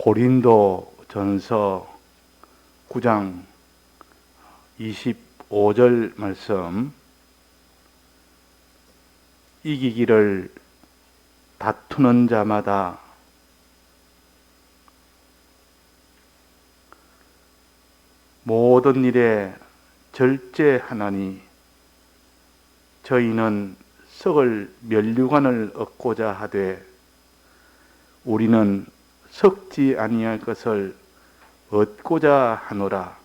고린도 전서 9장 25절 말씀, 이기기를 다투는 자마다 모든 일에 절제하나니 저희는 썩을 면류관을 얻고자 하되 우리는 썩지 아니할 것을 얻고자 하노라.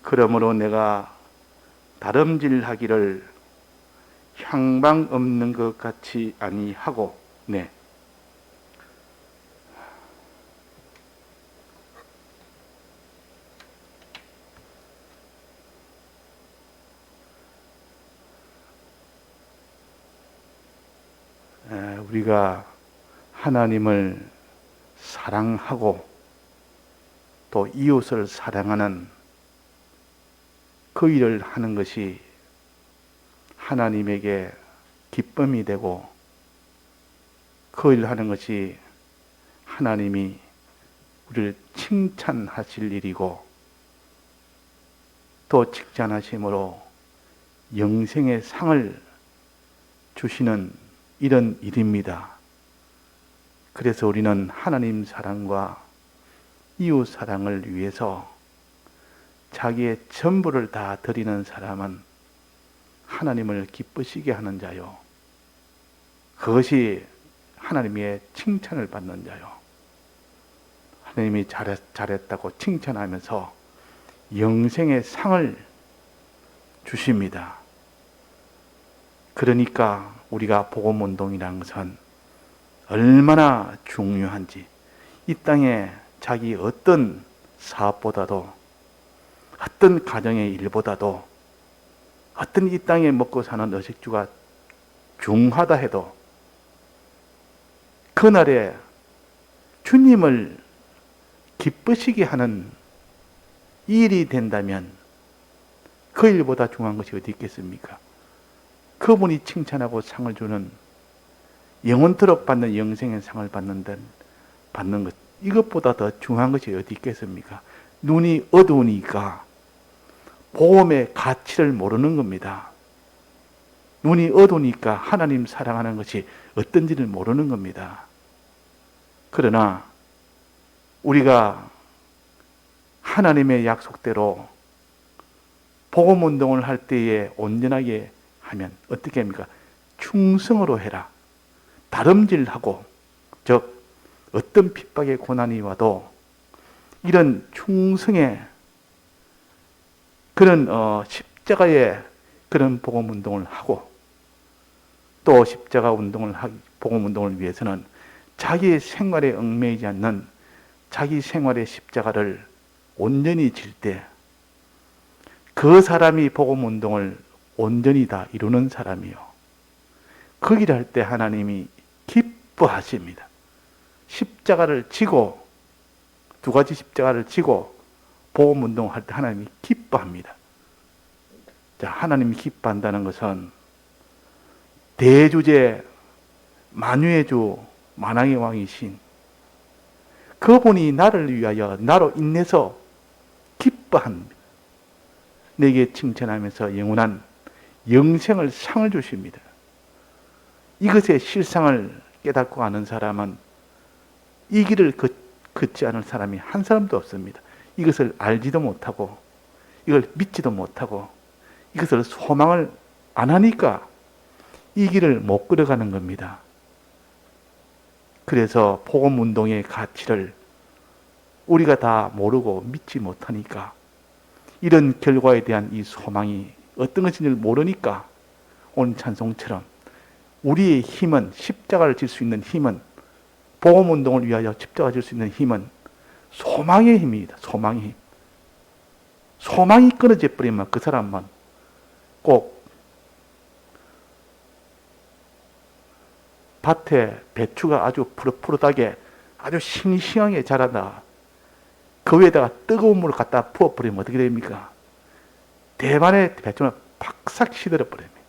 그러므로 내가 다름질하기를 향방 없는 것 같이 아니하고 우리가 하나님을 사랑하고 또 이웃을 사랑하는 그 일을 하는 것이 하나님에게 기쁨이 되고, 그 일을 하는 것이 하나님이 우리를 칭찬하실 일이고, 또 칭찬하심으로 영생의 상을 주시는 이런 일입니다. 그래서 우리는 하나님 사랑과 이웃 사랑을 위해서 자기의 전부를 다 드리는 사람은 하나님을 기쁘시게 하는 자요, 그것이 하나님의 칭찬을 받는 자요, 하나님이 잘했다고 칭찬하면서 영생의 상을 주십니다. 그러니까 우리가 복음운동이라는 것은 얼마나 중요한지, 이 땅에 자기 어떤 사업보다도, 어떤 가정의 일보다도, 어떤 이 땅에 먹고 사는 의식주가 중하다 해도 그날에 주님을 기쁘시게 하는 일이 된다면 그 일보다 중요한 것이 어디 있겠습니까? 그분이 칭찬하고 상을 주는, 영원토록 받는 영생의 상을 받는 것, 이것보다 더 중요한 것이 어디 있겠습니까? 눈이 어두우니까 복음의 가치를 모르는 겁니다. 눈이 어두우니까 하나님 사랑하는 것이 어떤지를 모르는 겁니다. 그러나 우리가 하나님의 약속대로 복음운동을 할 때에 온전하게 하면 어떻게 합니까? 충성으로 해라. 다름질하고, 즉 어떤 핍박의 고난이 와도 이런 충성의 그런 십자가의 그런 복음운동을 하고, 또 십자가 운동을 복음운동을 위해서는 자기의 생활에 얽매이지 않는 자기 생활의 십자가를 온전히 질 때 그 사람이 복음운동을 온전히 다 이루는 사람이요, 그 일을 할 때 하나님이 기뻐하십니다. 십자가를 지고, 두 가지 십자가를 지고 복음운동을 할 때 하나님이 기뻐합니다. 자, 하나님이 기뻐한다는 것은 대주제 만유의 주 만왕의 왕이신 그분이 나를 위하여 나로 인해서 기뻐합니다. 내게 칭찬하면서 영원한 영생을 상을 주십니다. 이것의 실상을 깨닫고 아는 사람은 이 길을 걷지 않을 사람이 한 사람도 없습니다. 이것을 알지도 못하고, 이걸 믿지도 못하고, 이것을 소망을 안 하니까 이 길을 못 걸어가는 겁니다. 그래서 복음운동의 가치를 우리가 다 모르고 믿지 못하니까, 이런 결과에 대한 이 소망이 어떤 것인지를 모르니까 오늘 찬송처럼 우리의 힘은, 십자가를 질 수 있는 힘은, 복음운동을 위하여 십자가 질 수 있는 힘은 소망의 힘입니다. 소망의 힘. 소망이 끊어져 버리면 그 사람은 꼭 밭에 배추가 아주 푸릇푸릇하게 아주 싱싱하게 자란다, 그 위에다가 뜨거운 물을 갖다 부어버리면 어떻게 됩니까? 대만의 배추는 팍싹 시들어버립니다.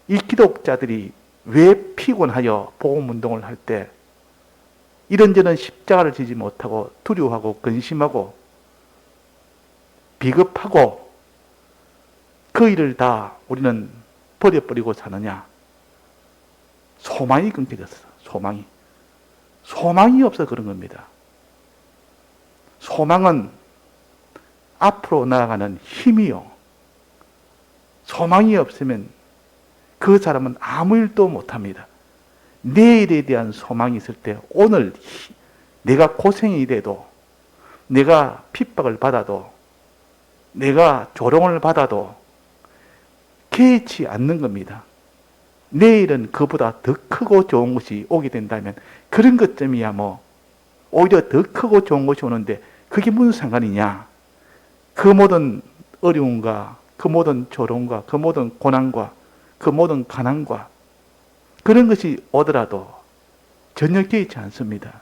이 기독자들이 왜 피곤하여 복음운동을 할 때 이런저런 십자가를 지지 못하고 두려워하고 근심하고 비겁하고 그 일을 다 우리는 버려버리고 사느냐? 소망이 끊겨졌어. 소망이 없어 그런 겁니다. 소망은 앞으로 나아가는 힘이요. 소망이 없으면 그 사람은 아무 일도 못합니다. 내일에 대한 소망이 있을 때 오늘 내가 고생이 돼도, 내가 핍박을 받아도, 내가 조롱을 받아도 개의치 않는 겁니다. 내일은 그보다 더 크고 좋은 것이 오게 된다면 그런 것쯤이야 뭐 오히려 더 크고 좋은 것이 오는데 그게 무슨 상관이냐. 그 모든 어려움과 그 모든 조롱과 그 모든 고난과 그 모든 가난과 그런 것이 오더라도 전혀 개의치 않습니다.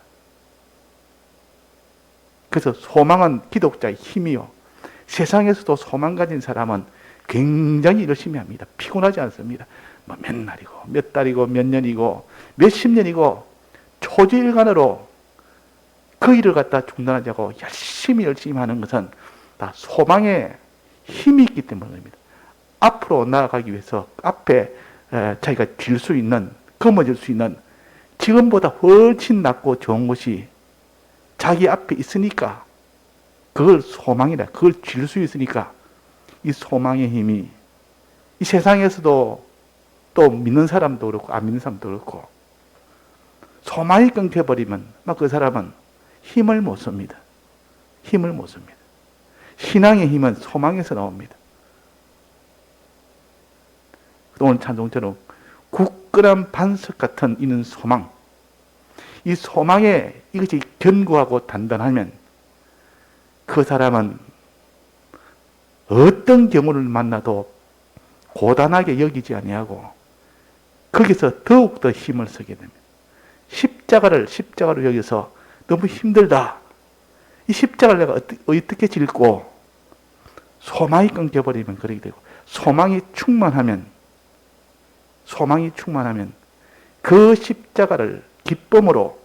그래서 소망은 기독자의 힘이요. 세상에서도 소망 가진 사람은 굉장히 열심히 합니다. 피곤하지 않습니다. 뭐 몇 날이고 몇 달이고 몇 년이고 몇십 년이고 초지일간으로 그 일을 갖다 중단하지 않고 열심히 하는 것은 다 소망의 힘이 있기 때문입니다. 앞으로 나아가기 위해서 앞에 자기가 질 수 있는, 거머쥘 수 있는 지금보다 훨씬 낫고 좋은 것이 자기 앞에 있으니까 그걸 소망이라, 그걸 질 수 있으니까 이 소망의 힘이 이 세상에서도 또 믿는 사람도 그렇고 안 믿는 사람도 그렇고 소망이 끊겨버리면 막 그 사람은 힘을 못 씁니다. 힘을 못 씁니다. 신앙의 힘은 소망에서 나옵니다. 오늘 찬송처럼 굳건한 반석 같은 이는 소망. 이 소망에 이것이 견고하고 단단하면 그 사람은 어떤 경우를 만나도 고단하게 여기지 아니하고 거기서 더욱더 힘을 쓰게 됩니다. 십자가로 여기서 너무 힘들다. 이 십자가를 내가 어떻게 질고 소망이 끊겨버리면 그렇게 되고 소망이 충만하면 그 십자가를 기쁨으로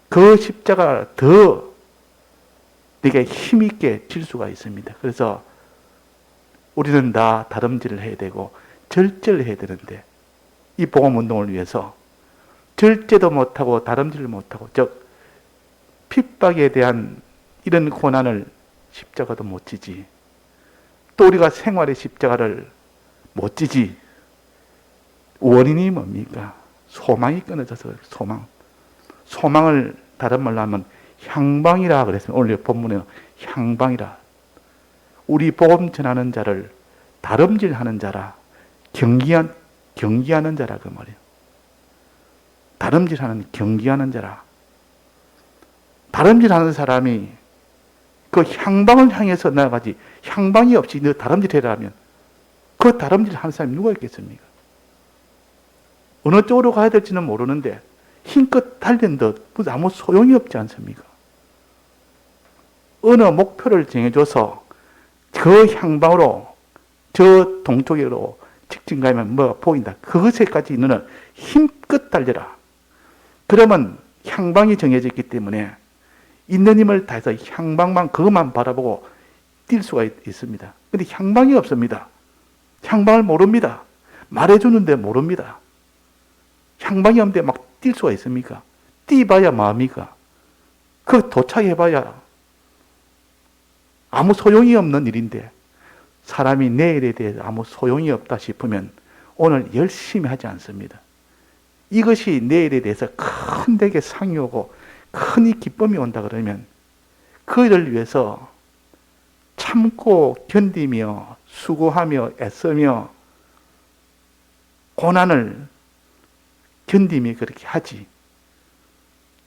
그 십자가를 더 내게 힘있게 질 수가 있습니다. 그래서 우리는 다 다름질을 해야 되고 절제를 해야 되는데 이 복음운동을 위해서 절제도 못하고 다름질을 못하고 즉 핍박에 대한 이런 고난을 십자가도 못 지지 또 우리가 생활의 십자가를 못 지지 원인이 뭡니까? 소망이 끊어져서 소망을 다른 말로 하면 향방이라 그랬습니다. 오늘 본문에는 향방이라 우리 복음 전하는 자를 다름질하는 자라 경기하는 자라 그 말이에요. 다름질하는 경기하는 자라. 다름질하는 사람이 그 향방을 향해서 나아가지 향방이 없이 너 다름질해라 하면 그 다름질하는 사람이 누가 있겠습니까? 어느 쪽으로 가야 될지는 모르는데 힘껏 달린듯 아무 소용이 없지 않습니까? 어느 목표를 정해줘서 그 향방으로 저 동쪽으로 직진 가면 뭐가 보인다. 그것에까지 너는 힘껏 달려라. 그러면 향방이 정해졌기 때문에 있는 힘을 다해서 향방만 그것만 바라보고 뛸 수가 있습니다. 그런데 향방이 없습니다. 향방을 모릅니다. 말해주는데 모릅니다. 향방이 없는데 막 뛸 수가 있습니까? 뛰봐야 마음이가. 그 도착해봐야 아무 소용이 없는 일인데 사람이 내일에 대해서 아무 소용이 없다 싶으면 오늘 열심히 하지 않습니다. 이것이 내일에 대해서 큰 덱에 상이 오고 큰 이 기쁨이 온다 그러면 그 일을 위해서 참고 견디며 수고하며 애쓰며 고난을 견디며 그렇게 하지.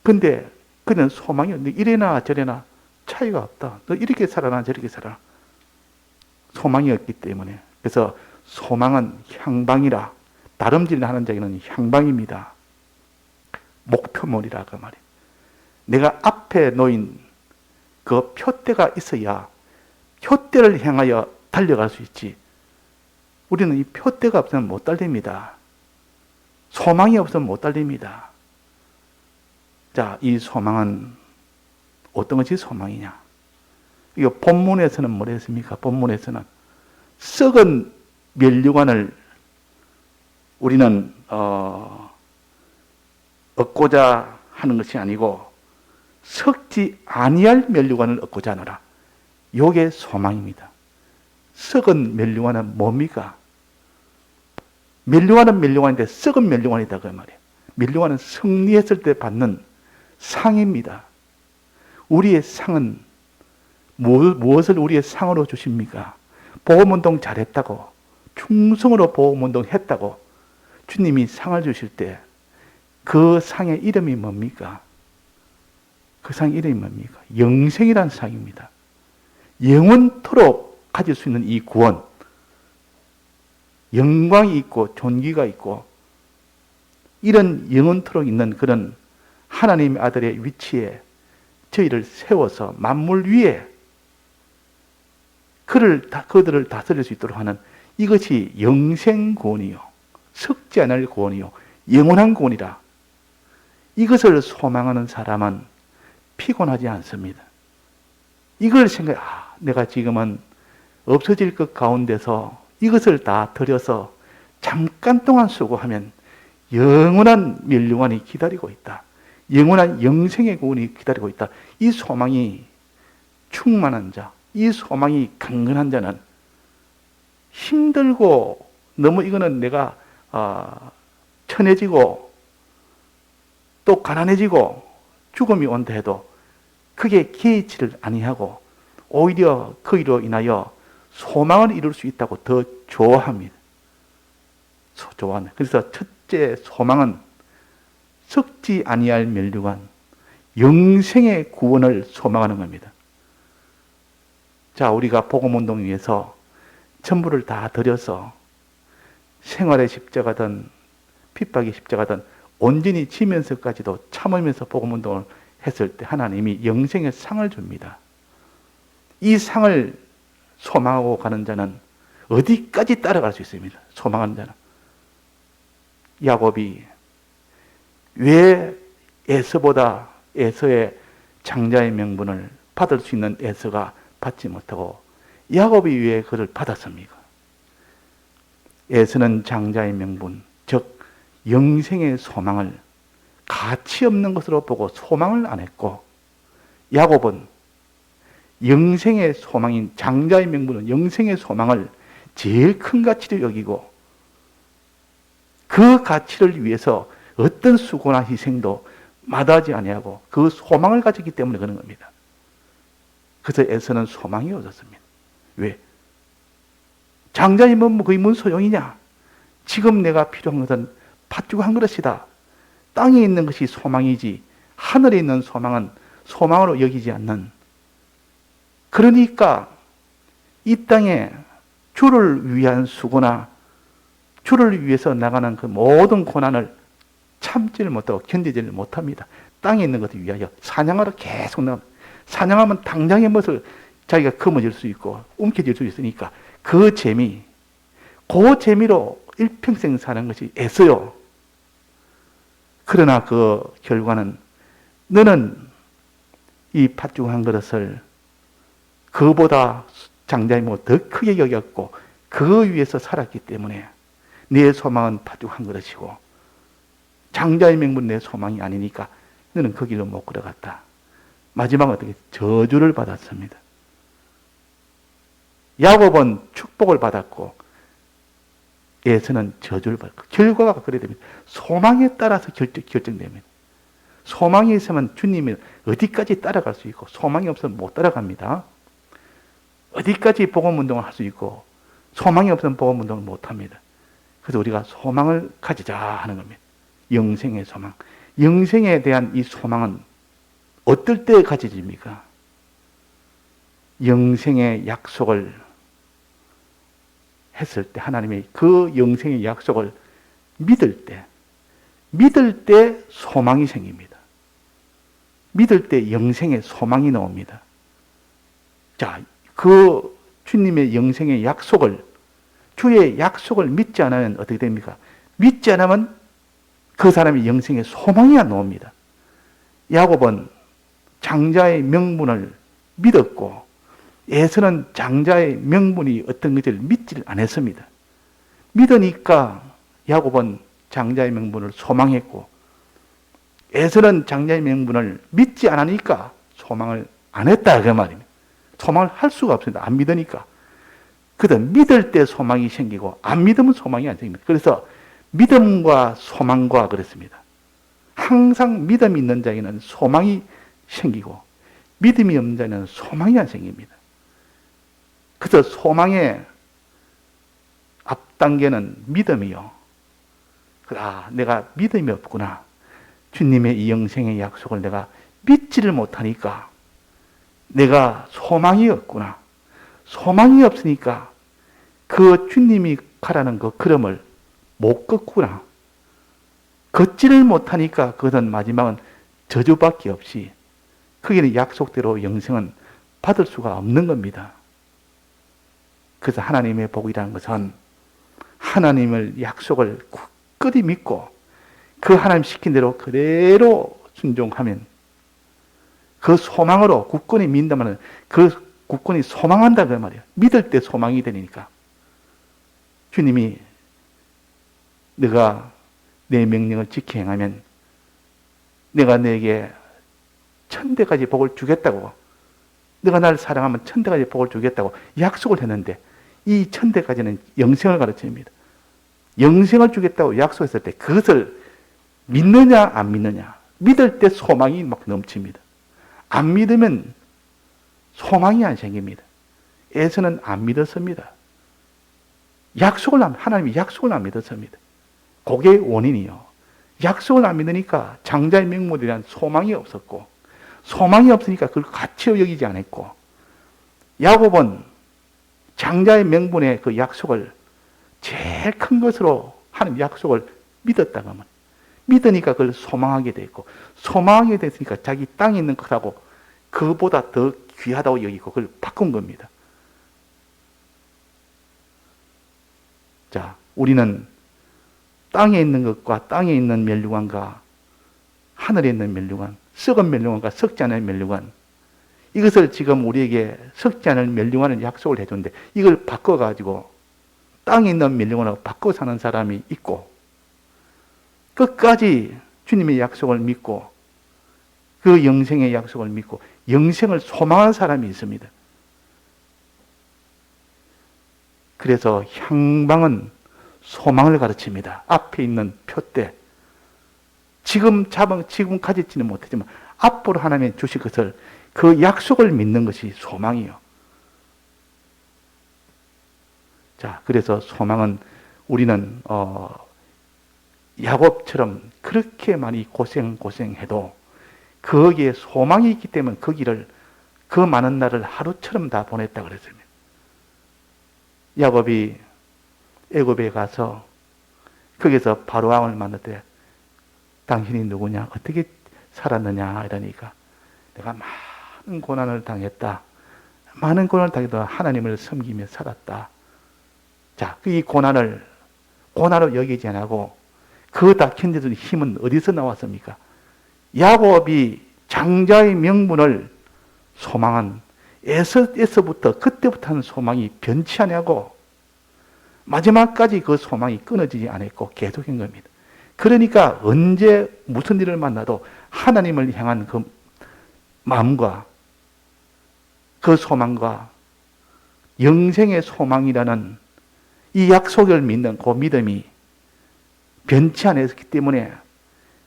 근데 그는 소망이 없는데 이래나 저래나 차이가 없다. 너 이렇게 살아나 저렇게 살아나. 소망이 없기 때문에. 그래서 소망은 향방이라. 다름질 하는 자에게는 향방입니다. 목표물이라 그 말이에요. 내가 앞에 놓인 그 표대가 있어야 표대를 향하여 달려갈 수 있지. 우리는 이 표대가 없으면 못 달립니다. 소망이 없으면 못 달립니다. 자, 자, 이 소망은 어떤 것이 소망이냐? 이거 본문에서는 뭐라 했습니까? 본문에서는 썩은 면류관을 우리는 얻고자 하는 것이 아니고 썩지 아니할 면류관을 얻고자 하노라. 요게 소망입니다. 썩은 면류관은 뭡니까? 면류관은 면류관인데 썩은 면류관이다 그 말이에요. 면류관은 승리했을 때 받는 상입니다. 우리의 상은 무엇을 우리의 상으로 주십니까? 복음운동 잘했다고, 충성으로 복음운동 했다고 주님이 상을 주실 때 그 상의 이름이 뭡니까? 그 상의 이름이 뭡니까? 영생이란 상입니다. 영원토록 가질 수 있는 이 구원, 영광이 있고 존귀가 있고 이런 영원토록 있는 그런 하나님의 아들의 위치에 저희를 세워서 만물 위에 그들을 다스릴 수 있도록 하는 이것이 영생 구원이요, 썩지 않을 구원이요, 영원한 구원이라. 이것을 소망하는 사람은 피곤하지 않습니다. 이걸 내가 지금은 없어질 것 가운데서 이것을 다 들여서 잠깐 동안 수고하면 영원한 면류관이 기다리고 있다. 영원한 영생의 구원이 기다리고 있다. 이 소망이 충만한 자, 이 소망이 강건한 자는 힘들고 너무 이거는 내가 천해지고 또 가난해지고 죽음이 온다 해도 그게 개의치를 아니하고 오히려 그이로 인하여 소망을 이룰 수 있다고 더 좋아합니다. 좋아합니다. 그래서 첫째 소망은 썩지 아니할 면류관, 영생의 구원을 소망하는 겁니다. 자, 우리가 복음운동을 위해서 전부를 다 들여서 생활의 십자가든 핍박의 십자가든 온전히 지면서까지도 참으면서 복음운동을 했을 때 하나님이 영생의 상을 줍니다. 이 상을 소망하고 가는 자는 어디까지 따라갈 수 있습니다. 소망하는 자는. 야곱이 왜 에서의 장자의 명분을 받을 수 있는 에서가 받지 못하고 야곱이 왜 그를 받았습니까? 에서는 장자의 명분, 즉 영생의 소망을 가치 없는 것으로 보고 소망을 안 했고, 야곱은 영생의 소망인 장자의 명분은 영생의 소망을 제일 큰 가치로 여기고 그 가치를 위해서 어떤 수고나 희생도 마다하지 아니하고 그 소망을 가졌기 때문에 그런 겁니다. 그래서 에서는 소망이 얻었습니다. 왜? 장자이면 그게 뭔 소용이냐? 지금 내가 필요한 것은 팥죽 한 그릇이다. 땅에 있는 것이 소망이지 하늘에 있는 소망은 소망으로 여기지 않는. 그러니까 이 땅에 주를 위한 수고나 주를 위해서 나가는 그 모든 고난을 참지를 못하고 견디지를 못합니다. 땅에 있는 것을 위하여 사냥하러 계속 나갑니다. 사냥하면 당장의 것을 자기가 거머쥘 수 있고 움켜쥘 수 있으니까 그 재미로 일평생 사는 것이 애써요. 그러나 그 결과는 너는 이 팥죽 한 그릇을 그보다 장자의 뭐 더 크게 여겼고 그 위에서 살았기 때문에 내 소망은 팥죽 한 그릇이고 장자의 명분 내 소망이 아니니까 너는 그 길로 못 걸어갔다. 마지막은 어떻게 저주를 받았습니다. 야곱은 축복을 받았고 에서는 저주를 받고 결과가 그래야 됩니다. 소망에 따라서 결정됩니다. 소망이 있으면 주님이 어디까지 따라갈 수 있고 소망이 없으면 못 따라갑니다. 어디까지 복음운동을 할 수 있고 소망이 없으면 복음운동을 못합니다. 그래서 우리가 소망을 가지자 하는 겁니다. 영생의 소망. 영생에 대한 이 소망은 어떨 때 가져집니까? 영생의 약속을 했을 때 하나님의 그 영생의 약속을 믿을 때 소망이 생깁니다. 믿을 때 영생의 소망이 나옵니다. 자, 그 주님의 영생의 약속을, 주의 약속을 믿지 않으면 어떻게 됩니까? 믿지 않으면 그 사람의 영생의 소망이 안 나옵니다. 야곱은 장자의 명분을 믿었고 에서는 장자의 명분이 어떤 것을 믿지를 않았습니다. 믿으니까 야곱은 장자의 명분을 소망했고 에서는 장자의 명분을 믿지 않으니까 소망을 안 했다 그 말입니다. 소망을 할 수가 없습니다. 안 믿으니까. 그든 믿을 때 소망이 생기고 안 믿으면 소망이 안 생깁니다. 그래서 믿음과 소망과 그랬습니다. 항상 믿음이 있는 자에게는 소망이 생기고 믿음이 없는 자에는 소망이 안 생깁니다. 그래서 소망의 앞단계는 믿음이요. 내가 믿음이 없구나. 주님의 이 영생의 약속을 내가 믿지를 못하니까 내가 소망이 없구나. 소망이 없으니까 그 주님이 가라는 그 걸음을 못 걷구나. 걷지를 못하니까 그것은 마지막은 저주밖에 없이 거기는 약속대로 영생은 받을 수가 없는 겁니다. 그래서 하나님의 복이라는 것은 하나님의 약속을 굳건히 믿고 그 하나님 시킨 대로 그대로 순종하면 그 소망으로 굳건히 믿는다면 그 굳건히 소망한다 그 말이에요. 믿을 때 소망이 되니까. 주님이 네가 내 명령을 지켜 행하면 내가 내게 1000대까지 복을 주겠다고, 네가 나를 사랑하면 1000대까지 복을 주겠다고 약속을 했는데 이 1000대까지는 영생을 가르칩니다. 영생을 주겠다고 약속했을 때 그것을 믿느냐 안 믿느냐. 믿을 때 소망이 막 넘칩니다. 안 믿으면 소망이 안 생깁니다. 에서는 안 믿었습니다. 하나님이 약속을 안 믿었습니다. 그게 원인이요. 약속을 안 믿으니까 장자의 명분에 대한 소망이 없었고 소망이 없으니까 그걸 가치 여기지 않았고 야곱은 장자의 명분의 그 약속을 제일 큰 것으로 하는 약속을 믿었다고 하면 믿으니까 그걸 소망하게 됐고 소망하게 됐으니까 자기 땅에 있는 것하고 그보다 더 귀하다고 여기고 그걸 바꾼 겁니다. 자, 우리는 땅에 있는 것과 땅에 있는 멸류관과 하늘에 있는 멸류관, 썩은 멸류관과 썩지 않은 멸류관, 이것을 지금 우리에게 썩지 않은 멸류관을 약속을 해줬는데 이걸 바꿔가지고 땅에 있는 멸류관으로 바꿔 사는 사람이 있고 끝까지 주님의 약속을 믿고 그 영생의 약속을 믿고 영생을 소망하는 사람이 있습니다. 그래서 향방은 소망을 가르칩니다. 앞에 있는 표대. 지금 가지지는 못하지만 앞으로 하나님이 주실 것을 그 약속을 믿는 것이 소망이요. 자, 그래서 소망은 우리는 야곱처럼 그렇게 많이 고생해도 거기에 소망이 있기 때문에 그 많은 날을 하루처럼 다 보냈다 그랬습니다. 야곱이 애굽에 가서 거기서 바로왕을 만날 때 당신이 누구냐? 어떻게 살았느냐? 이러니까 내가 많은 고난을 당했다. 많은 고난을 당해도 하나님을 섬기며 살았다. 자, 이 고난으로 여기지 않고 그 다 견뎌준 힘은 어디서 나왔습니까? 야곱이 장자의 명분을 소망한 에서부터 그때부터 하는 소망이 변치 않냐고 마지막까지 그 소망이 끊어지지 않았고 계속한 겁니다. 그러니까 언제 무슨 일을 만나도 하나님을 향한 그 마음과 그 소망과 영생의 소망이라는 이 약속을 믿는 그 믿음이 변치 않았기 때문에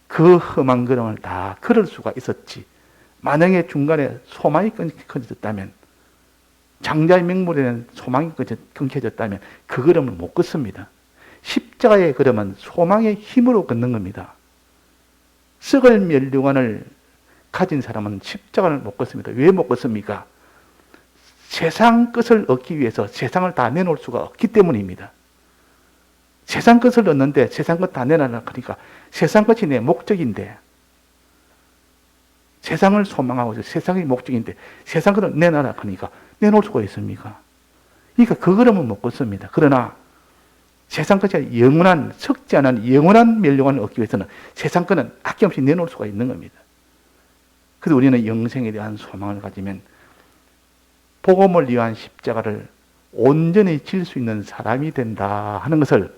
그 험한 걸음을 다 걸을 수가 있었지. 만약에 중간에 소망이 끊겨졌다면, 장자의 명분에는 소망이 끊겨졌다면 그 걸음을 못 걷습니다. 십자가의 걸음은 소망의 힘으로 걷는 겁니다. 썩을 멸류관을 가진 사람은 십자가를 못 걷습니다. 왜 못 걷습니까? 세상 것을 얻기 위해서 세상을 다 내놓을 수가 없기 때문입니다. 세상 것을 얻는데 세상 것 다 내놔라 하니까 세상 것이 내 목적인데, 세상을 소망하고 세상이 목적인데 세상 것을 내놔라 하니까 내놓을 수가 있습니까? 그러니까 그 걸음은 못 걷습니다. 그러나 세상 것이 영원한, 썩지 않은 영원한 멸류관을 얻기 위해서는 세상 것은 아낌없이 내놓을 수가 있는 겁니다. 그래서 우리는 영생에 대한 소망을 가지면 복음을 위한 십자가를 온전히 질 수 있는 사람이 된다 하는 것을,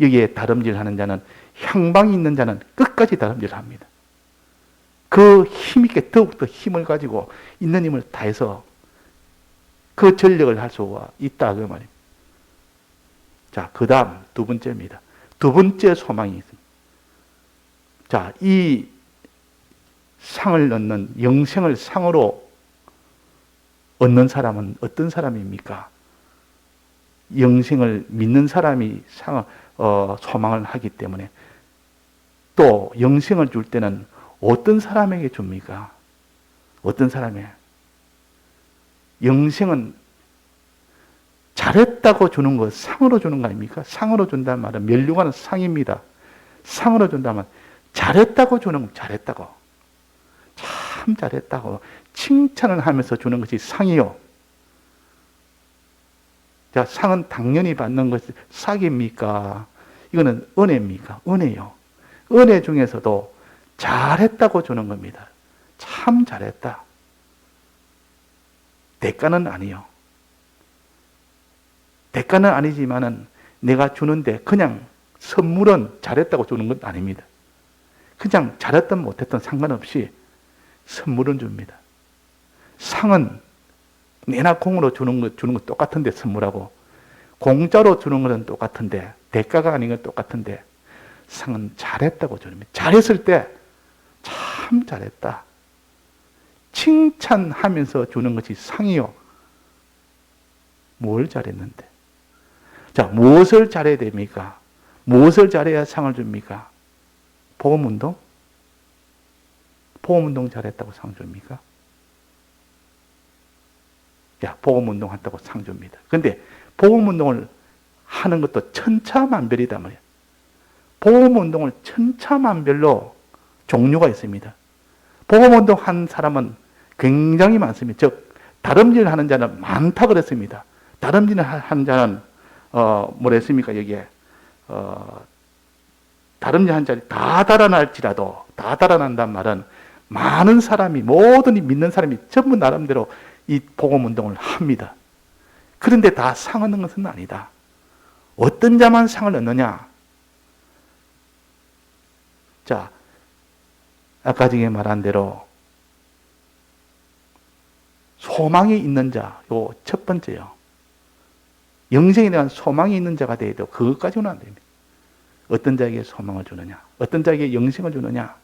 여기에 다름질하는 자는, 향방이 있는 자는 끝까지 다름질합니다. 그 힘있게 더욱더 힘을 가지고 있는 힘을 다해서 그 전력을 할 수가 있다 그 말입니다. 자, 그 다음 두 번째입니다. 두 번째 소망이 있습니다. 자, 이 상을 얻는, 영생을 상으로 얻는 사람은 어떤 사람입니까? 영생을 믿는 사람이 소망을 하기 때문에, 또 영생을 줄 때는 어떤 사람에게 줍니까? 어떤 사람에게? 영생은 잘했다고 주는 거, 상으로 주는 거 아닙니까? 상으로 준다는 말은 면류관은 상입니다. 상으로 준다면 잘했다고 주는 거, 잘했다고. 참 잘했다고 칭찬을 하면서 주는 것이 상이요. 자, 상은 당연히 받는 것이 삭입니까? 이거는 은혜입니까? 은혜요. 은혜 중에서도 잘했다고 주는 겁니다. 참 잘했다. 대가는 아니요. 대가는 아니지만은 내가 주는데 그냥 선물은 잘했다고 주는 건 아닙니다. 그냥 잘했든 못했든 상관없이 선물은 줍니다. 상은 내나 공으로 주는 거 똑같은데, 선물하고 공짜로 주는 것은 똑같은데, 대가가 아닌 건 똑같은데, 상은 잘했다고 주는 겁니다. 잘했을 때 참 잘했다. 칭찬하면서 주는 것이 상이요. 뭘 잘했는데? 자, 무엇을 잘해야 됩니까? 무엇을 잘해야 상을 줍니까? 복음운동? 복음운동 잘했다고 상 줍니까? 야, 복음운동 한다고 상 줍니다. 근데 복음운동을 하는 것도 천차만별이다 말이야. 복음운동을 천차만별로 종류가 있습니다. 복음운동 한 사람은 굉장히 많습니다. 즉, 다름질 하는 자는 많다 그랬습니다. 다름질 하는 자는, 뭐라 했습니까? 여기에, 다름질 하는 자들이 다 달아날지라도, 다 달아난다는 말은 많은 사람이, 모든 믿는 사람이 전부 나름대로 이 복음운동을 합니다. 그런데 다 상 얻는 것은 아니다. 어떤 자만 상을 얻느냐? 자, 아까 전에 말한 대로 소망이 있는 자, 요 첫 번째요. 영생에 대한 소망이 있는 자가 되어도 그것까지는 안 됩니다. 어떤 자에게 소망을 주느냐? 어떤 자에게 영생을 주느냐?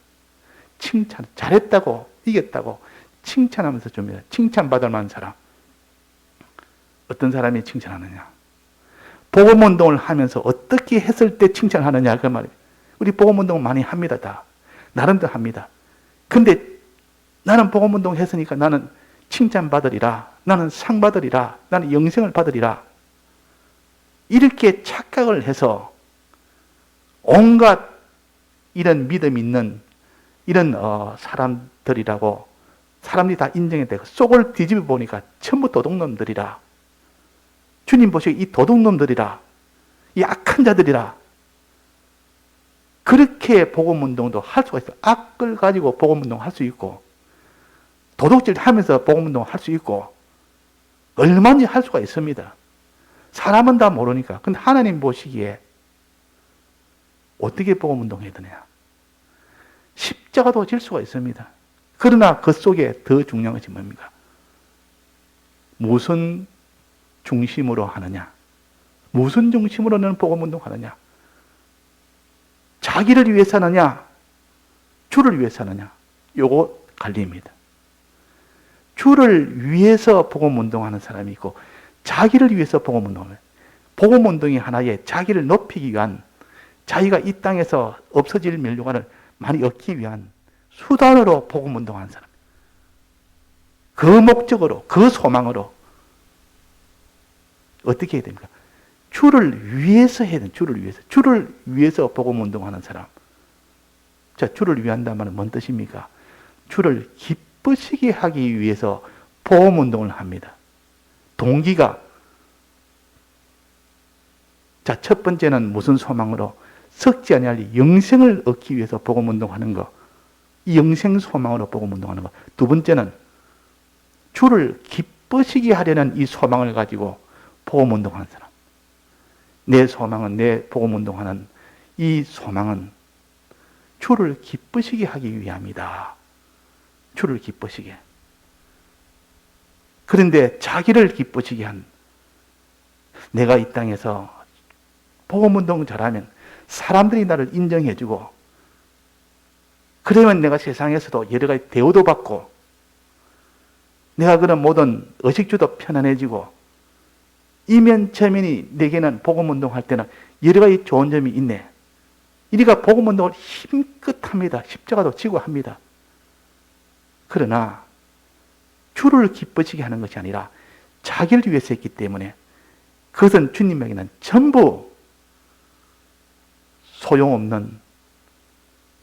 칭찬, 잘했다고, 이겼다고 칭찬하면서 줍니다. 칭찬받을 만한 사람. 어떤 사람이 칭찬하느냐? 복음운동을 하면서 어떻게 했을 때 칭찬하느냐? 그 말이에요. 우리 복음운동 많이 합니다, 다. 나름대로 합니다. 근데 나는 복음운동 했으니까 나는 칭찬받으리라. 나는 상 받으리라. 나는 영생을 받으리라. 이렇게 착각을 해서 온갖 이런 믿음 있는 이런 사람들이라고 사람들이 다 인정했대요. 속을 뒤집어 보니까 전부 도둑놈들이라. 주님 보시기에 이 도둑놈들이라. 이 악한 자들이라. 그렇게 복음운동도 할 수가 있어요. 악을 가지고 복음운동 할 수 있고, 도둑질 하면서 복음운동 할 수 있고, 얼마든지 할 수가 있습니다. 사람은 다 모르니까. 근데 하나님 보시기에 어떻게 복음운동 해야 되냐? 십자가도 질 수가 있습니다. 그러나 그 속에 더 중요한 것이 뭡니까? 무슨 중심으로 하느냐? 무슨 중심으로 너는 복음운동 하느냐? 자기를 위해서 하느냐? 주를 위해서 하느냐? 요거 갈립니다. 주를 위해서 복음운동하는 사람이 있고, 자기를 위해서 복음운동을. 복음운동이 하나의 자기를 높이기 위한, 자기가 이 땅에서 없어질 멸류관을 많이 얻기 위한 수단으로 복음운동하는 사람. 그 목적으로, 그 소망으로 어떻게 해야 됩니까? 주를 위해서 해야 돼요. 주를 위해서. 주를 위해서 복음운동하는 사람. 자, 주를 위한다는 말은 뭔 뜻입니까? 주를 기쁘시게 하기 위해서 복음운동을 합니다. 동기가, 자, 첫 번째는 무슨 소망으로? 썩지 아니할 영생을 얻기 위해서 복음운동하는 거. 이 영생 소망으로 복음 운동하는 것. 두 번째는 주를 기쁘시게 하려는 이 소망을 가지고 복음 운동하는 사람. 내 소망은, 내 복음 운동하는 이 소망은 주를 기쁘시게 하기 위함이다. 주를 기쁘시게. 그런데 자기를 기쁘시게 한, 내가 이 땅에서 복음 운동 잘하면 사람들이 나를 인정해주고, 그러면 내가 세상에서도 여러 가지 대우도 받고, 내가 그런 모든 의식주도 편안해지고, 이면체면이 내게는 복음 운동할 때는 여러 가지 좋은 점이 있네. 이리가 복음 운동을 힘껏 합니다. 십자가도 지고 합니다. 그러나 주를 기쁘시게 하는 것이 아니라 자기를 위해서 했기 때문에 그것은 주님에게는 전부 소용없는,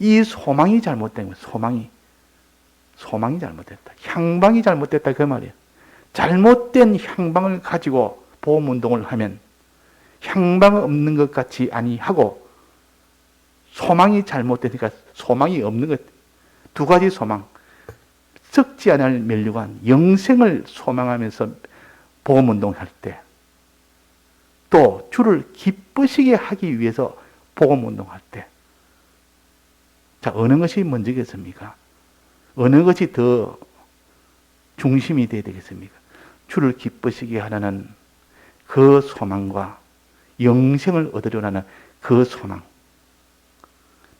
이 소망이 잘못된 거예요. 소망이 잘못됐다. 향방이 잘못됐다 그 말이에요. 잘못된 향방을 가지고 복음 운동을 하면 향방 없는 것 같이 아니하고, 소망이 잘못되니까 소망이 없는 것. 두 가지 소망. 썩지 않을 멸류관, 영생을 소망하면서 복음 운동할 때, 또 주를 기쁘시게 하기 위해서 복음 운동할 때, 자, 어느 것이 먼저겠습니까? 어느 것이 더 중심이 되어야 되겠습니까? 주를 기쁘시게 하려는 그 소망과 영생을 얻으려고 하는 그 소망.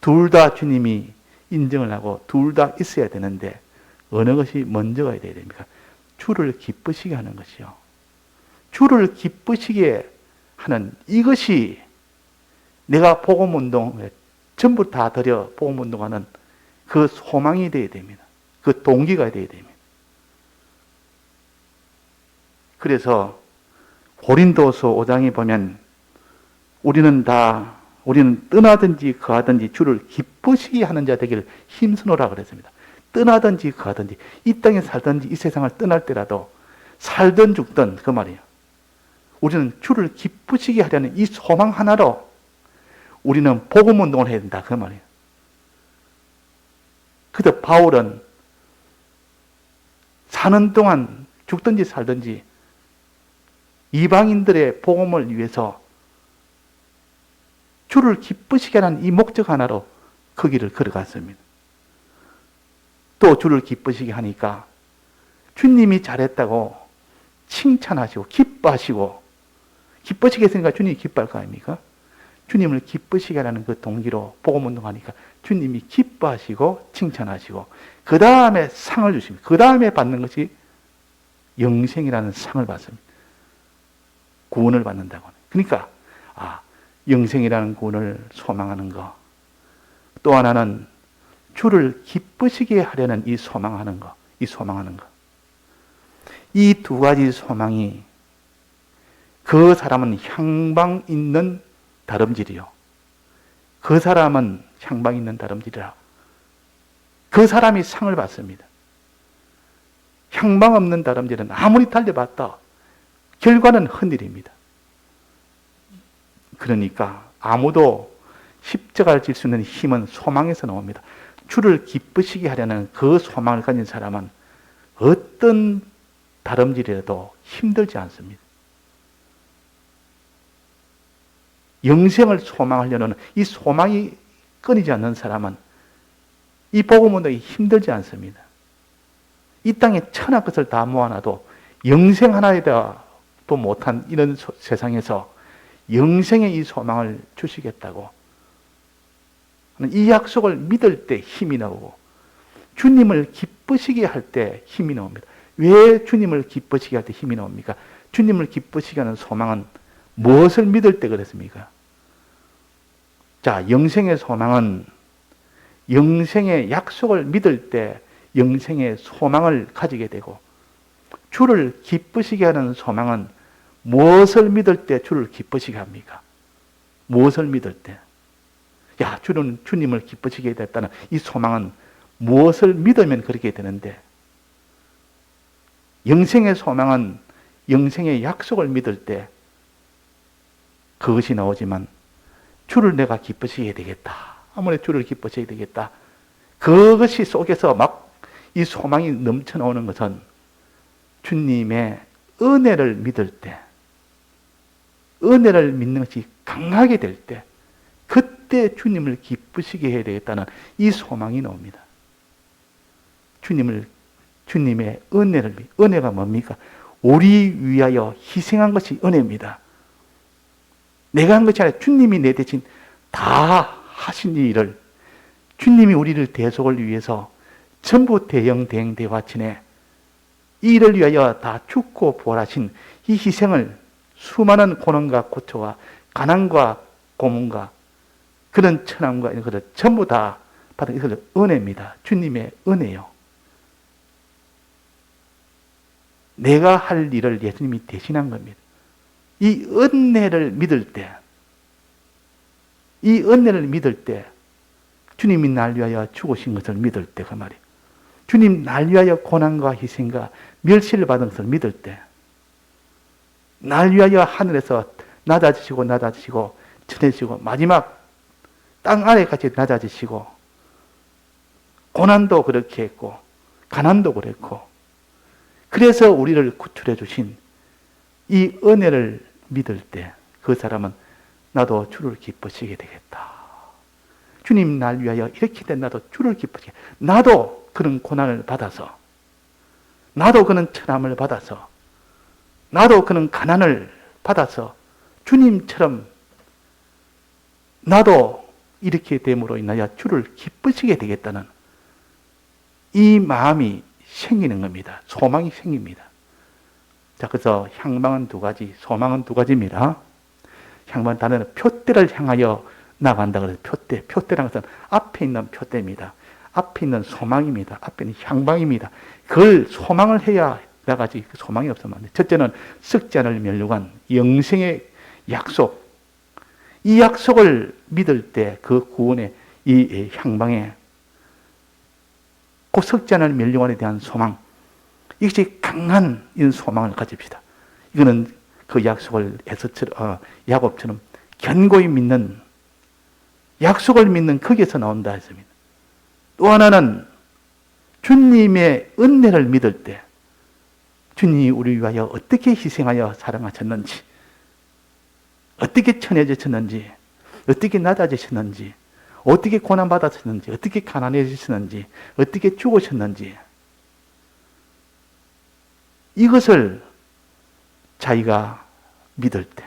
둘 다 주님이 인정을 하고 둘 다 있어야 되는데 어느 것이 먼저가 돼야 됩니까? 주를 기쁘시게 하는 것이요. 주를 기쁘시게 하는 이것이 내가 복음 운동에 전부 다 들여 복음 운동하는 그 소망이 되어야 됩니다. 그 동기가 되어야 됩니다. 그래서 고린도서 5장에 보면 우리는 떠나든지 거하든지 주를 기쁘시게 하는 자 되기를 힘쓰노라 그랬습니다. 떠나든지 거하든지, 이 땅에 살든지 이 세상을 떠날 때라도 살든 죽든 그 말이에요. 우리는 주를 기쁘시게 하려는 이 소망 하나로 우리는 복음 운동을 해야 된다 그 말이에요. 그래서 바울은 사는 동안 죽든지 살든지 이방인들의 복음을 위해서 주를 기쁘시게 하는 이 목적 하나로 그 길을 걸어갔습니다. 또 주를 기쁘시게 하니까 주님이 잘했다고 칭찬하시고 기뻐하시고, 기쁘시게 했으니까 주님이 기뻐할 거 아닙니까? 주님을 기쁘시게 하는 그 동기로 복음 운동하니까 주님이 기뻐하시고 칭찬하시고, 그 다음에 상을 주십니다. 그 다음에 받는 것이 영생이라는 상을 받습니다. 구원을 받는다고. 그러니까 영생이라는 구원을 소망하는 것, 또 하나는 주를 기쁘시게 하려는 이 소망하는 것, 이 두 가지 소망이 그 사람은 향방 있는 다름질이요. 그 사람은 향방 있는 다름질이라. 그 사람이 상을 받습니다. 향방 없는 다름질은 아무리 달려봤다 결과는 헛일입니다. 그러니까 아무도 십자가를 질 수 있는 힘은 소망에서 나옵니다. 주를 기쁘시게 하려는 그 소망을 가진 사람은 어떤 다름질이라도 힘들지 않습니다. 영생을 소망하려는 이 소망이 끊이지 않는 사람은 이 복음 운동이 힘들지 않습니다. 이 땅에 천하 것을 다 모아놔도 영생 하나에도 못한 이런 세상에서 영생의 이 소망을 주시겠다고 이 약속을 믿을 때 힘이 나오고, 주님을 기쁘시게 할 때 힘이 나옵니다. 왜 주님을 기쁘시게 할 때 힘이 나옵니까? 주님을 기쁘시게 하는 소망은 무엇을 믿을 때 그랬습니까? 자, 영생의 소망은 영생의 약속을 믿을 때 영생의 소망을 가지게 되고, 주를 기쁘시게 하는 소망은 무엇을 믿을 때 주를 기쁘시게 합니까? 무엇을 믿을 때? 주님을 기쁘시게 됐다는 이 소망은 무엇을 믿으면 그렇게 되는데, 영생의 소망은 영생의 약속을 믿을 때 그것이 나오지만, 주를 내가 기쁘시게 해야 되겠다. 아무래도 주를 기쁘시게 해야 되겠다. 그것이 속에서 막 이 소망이 넘쳐나오는 것은 주님의 은혜를 믿을 때, 은혜를 믿는 것이 강하게 될 때, 그때 주님을 기쁘시게 해야 되겠다는 이 소망이 나옵니다. 주님의 은혜가 뭡니까? 우리 위하여 희생한 것이 은혜입니다. 내가 한 것이 아니라 주님이 내 대신 다 하신 일을, 주님이 우리를 대속을 위해서 전부 대영 대화친에 이 일을 위하여 다 죽고 부활하신 이 희생을, 수많은 고난과 고초와 가난과 고문과 그런 천함과 이런 것을 전부 다 받은 이것을 은혜입니다. 주님의 은혜요. 내가 할 일을 예수님이 대신한 겁니다. 이 은혜를 믿을 때, 이 은혜를 믿을 때, 주님이 날 위하여 죽으신 것을 믿을 때, 그 말이에요. 주님 날 위하여 고난과 희생과 멸시를 받은 것을 믿을 때, 날 위하여 하늘에서 낮아지시고 천해지시고 마지막 땅 아래까지 낮아지시고 고난도 그렇게 했고 가난도 그랬고, 그래서 우리를 구출해 주신 이 은혜를 믿을 때 그 사람은 나도 주를 기쁘시게 되겠다. 주님 날 위하여 이렇게 된 나도 주를 기쁘시게, 나도 그런 고난을 받아서, 나도 그런 천함을 받아서, 나도 그런 가난을 받아서 주님처럼 나도 이렇게 됨으로 인하여 주를 기쁘시게 되겠다는 이 마음이 생기는 겁니다. 소망이 생깁니다. 자, 그래서 향방은 두 가지, 소망은 두 가지입니다. 향방은 단어는 표대를 향하여 나간다 그래서 표대라는 것은 앞에 있는 표대입니다. 앞에 있는 소망입니다. 앞에 있는 향방입니다. 그걸 소망을 해야 나가지, 소망이 없으면 안 돼. 첫째는 썩지 않을 멸류관, 영생의 약속. 이 약속을 믿을 때 그 구원의 이 향방에 그 썩지 않을 멸류관에 대한 소망, 이것이 강한 이런 소망을 가집시다. 이거는 그 약속을 야곱처럼 견고히 믿는, 약속을 믿는 거기에서 나온다 했습니다. 또 하나는 주님의 은혜를 믿을 때 주님이 우리 위하여 어떻게 희생하여 사랑하셨는지, 어떻게 천해지셨는지, 어떻게 낮아지셨는지, 어떻게 고난받으셨는지, 어떻게 가난해지셨는지, 어떻게 죽으셨는지, 이것을 자기가 믿을 때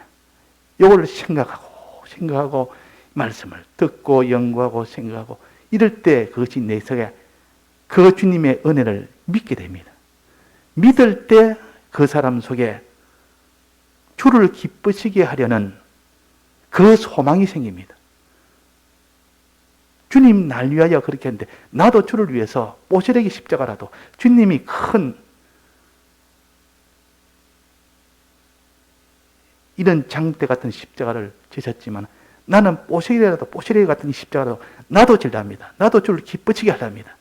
이걸 생각하고 말씀을 듣고 연구하고 생각하고 이럴 때 그것이 내 속에 그 주님의 은혜를 믿게 됩니다. 믿을 때 그 사람 속에 주를 기쁘시게 하려는 그 소망이 생깁니다. 주님 날 위하여 그렇게 했는데 나도 주를 위해서 보시래기 십자가라도, 주님이 큰 이런 장대 같은 십자가를 지셨지만 나는 보시래기 같은 십자가라도 나도 질랍니다. 나도 주를 기쁘시게 하랍니다.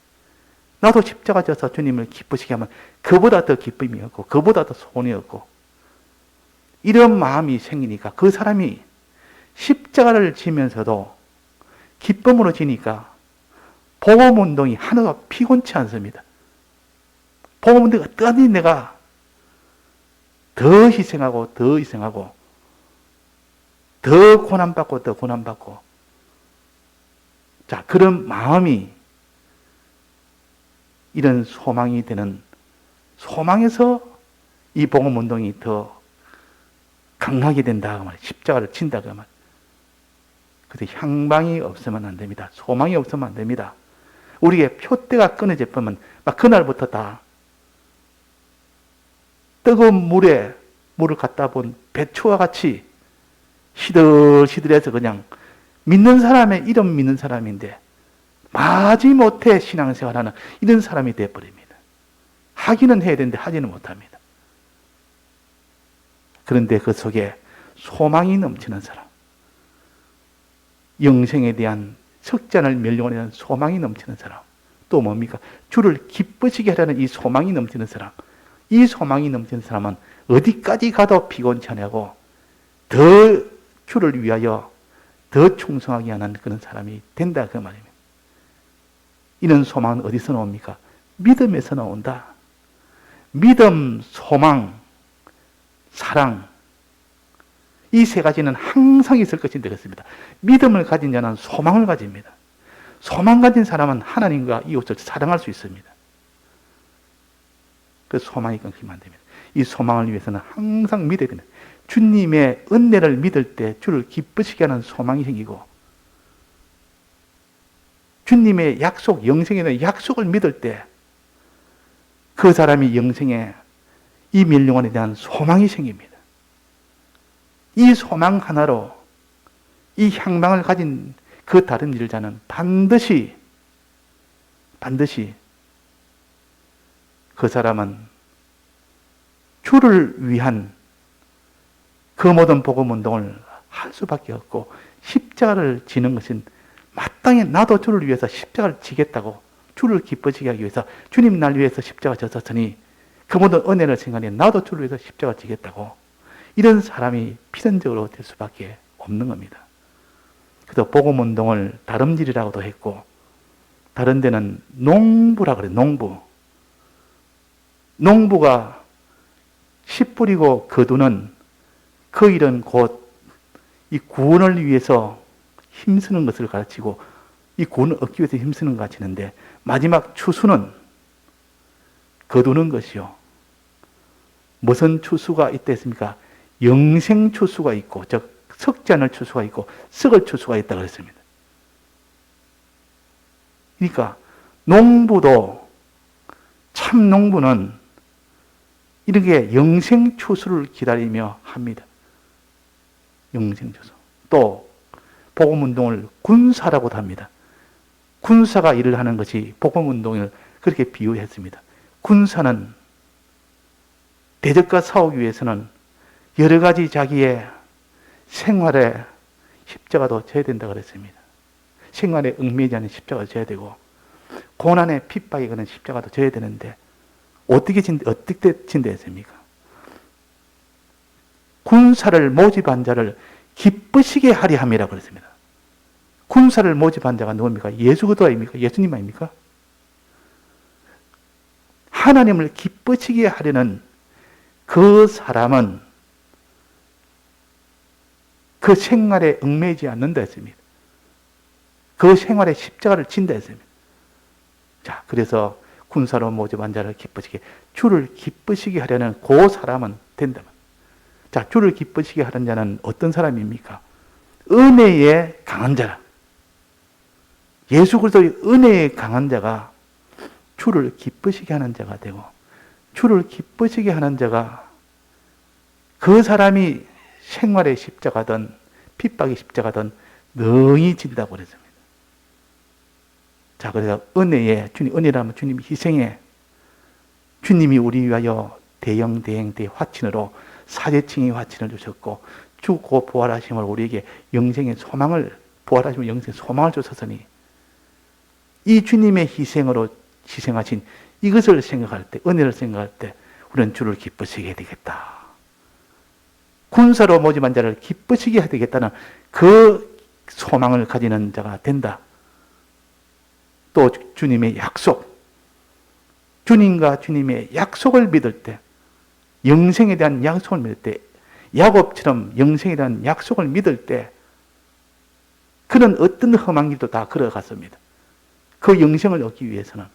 나도 십자가 져서 주님을 기쁘시게 하면 그보다 더 기쁨이 없고 그보다 더 소원이 없고, 이런 마음이 생기니까 그 사람이 십자가를 지면서도 기쁨으로 지니까 복음운동이 하나도 피곤치 않습니다. 복음운동이 어떠하니 내가 더 희생하고 더 고난받고 자, 그런 마음이 이런 소망이 되는, 소망에서 이 복음운동이 더 강하게 된다 그 말이에요. 십자가를 친다 그 말이에요. 그래서 향방이 없으면 안 됩니다. 소망이 없으면 안 됩니다. 우리의 표대가 끊어져 버리면 막 그날부터 다 뜨거운 물을 갖다 본 배추와 같이 시들시들해서 그냥 믿는 사람의 이름 믿는 사람인데 마지못해 신앙생활하는 이런 사람이 되어버립니다. 하기는 해야 되는데 하지는 못합니다. 그런데 그 속에 소망이 넘치는 사람, 영생에 대한 석잔을 멸류관에 대한 소망이 넘치는 사람, 또 뭡니까? 주를 기쁘시게 하려는 이 소망이 넘치는 사람, 이 소망이 넘치는 사람은 어디까지 가도 피곤치 않고 더 주를 위하여 더 충성하게 하는 그런 사람이 된다 그 말입니다. 이런 소망은 어디서 나옵니까? 믿음에서 나온다. 믿음, 소망, 사랑, 이 세 가지는 항상 있을 것인데 그렇습니다. 믿음을 가진 자는 소망을 가집니다. 소망 가진 사람은 하나님과 이웃을 사랑할 수 있습니다. 그래서 소망이 끊기면 안 됩니다. 이 소망을 위해서는 항상 믿어야 됩니다. 주님의 은혜를 믿을 때 주를 기쁘시게 하는 소망이 생기고, 주님의 약속, 영생에 대한 약속을 믿을 때 그 사람이 영생에 이 멸류관에 대한 소망이 생깁니다. 이 소망 하나로 이 향망을 가진 그 다른 일자는 반드시 그 사람은 주를 위한 그 모든 복음운동을 할 수밖에 없고, 십자가를 지는 것은 마땅히 나도 주를 위해서 십자가를 지겠다고, 주를 기뻐지게 하기 위해서 주님 날 위해서 십자가 졌으니 그 모든 은혜를 생각해 나도 주를 위해서 십자가 지겠다고, 이런 사람이 필연적으로 될 수밖에 없는 겁니다. 그래서 복음운동을 다름질이라고도 했고, 다른 데는 농부라 그래요. 농부가 씨 뿌리고 거두는 그 일은 곧 이 구원을 위해서 힘쓰는 것을 가르치고, 이 구원을 얻기 위해서 힘쓰는 것 가르치는데, 마지막 추수는 거두는 것이요. 무슨 추수가 있다 했습니까? 영생 추수가 있고, 즉 썩지 않을 추수가 있고 썩을 추수가 있다 그랬습니다. 그러니까 농부도, 참 농부는 이렇게 영생 추수를 기다리며 합니다. 영생 추수. 또 복음운동을 군사라고도 합니다. 군사가 일을 하는 것이 복음운동을 그렇게 비유했습니다. 군사는 대적과 싸우기 위해서는 여러 가지 자기의 생활에 십자가도 져야 된다 그랬습니다. 생활에 얽매이지 않은 십자가도 져야 되고, 고난에 핍박에 그는 십자가도 져야 되는데, 어떻게 진다 했습니까? 군사를 모집한 자를 기쁘시게 하리 함이라 그랬습니다. 군사를 모집한 자가 누굽니까? 예수 그리스도 아닙니까? 예수님 아닙니까? 하나님을 기쁘시게 하려는 그 사람은 그 생활에 얽매이지 않는다 했습니다. 그 생활에 십자가를 진다 했습니다. 자, 그래서 군사로 모집한 자를 기쁘시게, 주를 기쁘시게 하려는 그 사람은 된다. 자, 주를 기쁘시게 하는 자는 어떤 사람입니까? 은혜에 강한 자라. 예수 그리스도의 은혜에 강한 자가 주를 기쁘시게 하는 자가 되고, 주를 기쁘시게 하는 자가 그 사람이 생활의 십자가든 핍박의 십자가든 능히 진다고 그랬습니다. 자, 그래서 은혜에, 주님, 은혜라면 주님이 희생에, 주님이 우리 위하여 대영, 대행, 대화친으로 사제칭의 화친을 주셨고, 죽고 부활하심을 우리에게 영생의 소망을, 부활하심을 영생의 소망을 주셨으니, 이 주님의 희생으로 희생하신 이것을 생각할 때, 은혜를 생각할 때 우리는 주를 기쁘시게 해야 되겠다. 군사로 모집한 자를 기쁘시게 해야 되겠다는 그 소망을 가지는 자가 된다. 또 주님의 약속, 주님과 주님의 약속을 믿을 때, 영생에 대한 약속을 믿을 때, 야곱처럼 영생에 대한 약속을 믿을 때 그는 어떤 험한 길도 다 걸어갔습니다. 그 영생을 얻기 위해서는,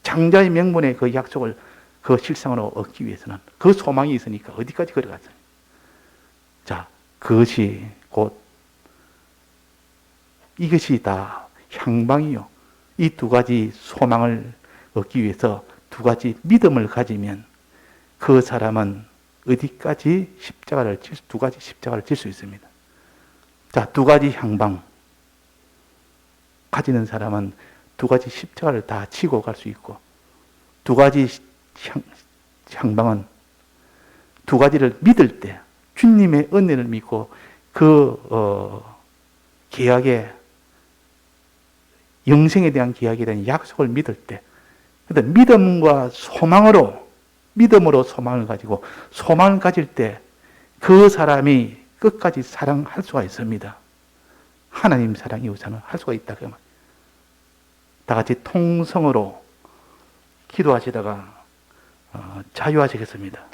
장자의 명분의 그 약속을 그 실상으로 얻기 위해서는 그 소망이 있으니까 어디까지 걸어갔어요. 자, 그것이 곧 이것이 다 향방이요. 이 두 가지 소망을 얻기 위해서 두 가지 믿음을 가지면 그 사람은 어디까지 두 가지 십자가를 질 수 있습니다. 자, 두 가지 향방 가지는 사람은 두 가지 십자가를 다 치고 갈 수 있고, 두 가지 향방은 두 가지를 믿을 때, 주님의 은혜를 믿고 그 계약에, 영생에 대한 계약에 대한 약속을 믿을 때, 믿음과 믿음으로 소망을 가지고 소망을 가질 때 그 사람이 끝까지 사랑할 수가 있습니다. 하나님 사랑이 우선은 할 수가 있다. 다 같이 통성으로 기도하시다가 자유하시겠습니다.